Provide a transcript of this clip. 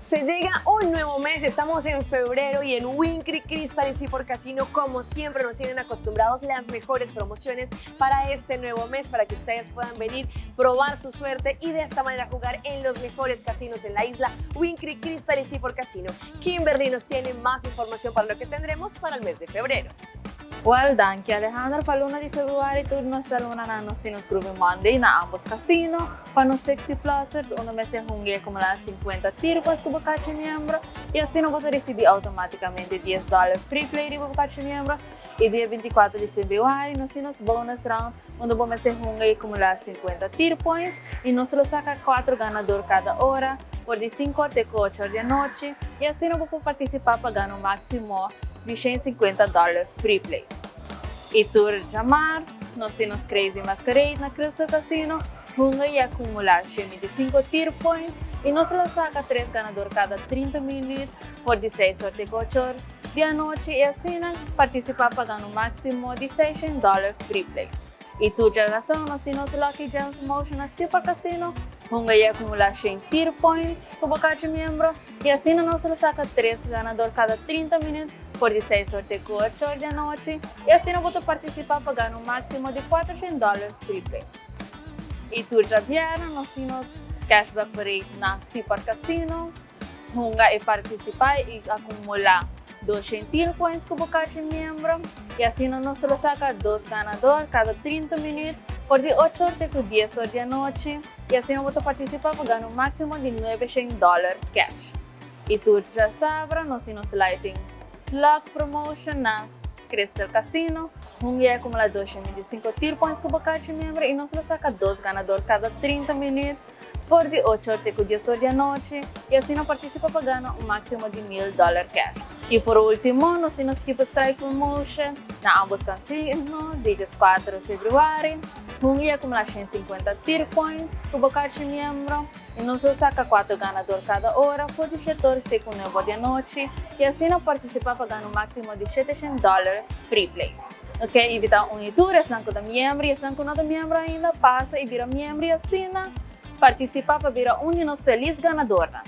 Se llega un nuevo mes, estamos en febrero y en Wincry Crystal y Seaport Casino, como siempre, nos tienen acostumbrados las mejores promociones para este nuevo mes, para que ustedes puedan venir, probar su suerte y de esta manera jugar en los mejores casinos en la isla, Wincry Crystal y Seaport Casino. Kimberly nos tiene más información para lo que tendremos para el mes de febrero. Well, danke Alejandro. Para luna de februari, tudo nós já luna na nós temos Groovy Monday na ambos casinos. Para nos 60 plusers, uno mês tem hungue acumular 50 tiros com cada membro. E assim não você receber automaticamente $10 free play de cada membro. E dia 24 de fevereiro, nós temos bonus round, onde o mês tem hungue acumular 50 tier points. E nós só saca 4 ganadores cada hora, por de 5 até 8 da noite. E assim não vou participar pagando o máximo de $150 free play. E tur de março, nós temos Crazy Masquerade na Crystal Casino, hunga e acumular 25 tier points e nós só saca 3 ganadores cada 30 minutos por de 6 até 8 horas da noite e assim participar pagando o máximo de $600 free play. E tur de razão, nós temos Lucky Gems Motion na Seaport Casino, hunga e acumular 100 tier points como cada membro e assim nós só saca 3 ganadores cada 30 minutos por de 6 até 8 horas da noite e assim não vou participar pagando um máximo de $400 free play. E tur de aviário, nós temos cashback parade na Seaport Casino, hunga e participar e acumular 200 points como cada membro e assim nós só saca 2 ganadores cada 30 minutos por de 8 até 10 horas da noite e assim não vou participar pagando um máximo de $900 cash. E tur de sabra, nós temos Lighting Luck Promotion na Crystal Casino, hunga acumula 225 tier points com cada membro e nós saca 2 ganadores cada 30 minutos por de 8 até 10 horas da noite e assim não participa pagando um máximo de $1000 cash. E por último, nós temos Keep Strike Promotion na ambos casinos, dias 4 de fevereiro, hunga acumula 150 tier points com cada membro e nós saca 4 ganadores cada hora por de 7 horas até 9 da noite e assim não participa pagando um máximo de $700 free play. Nós queremos evitar tour, estão com o membro e estão com outro membro ainda, passa e vira membro e assina, participa para virar de nós feliz ganadora.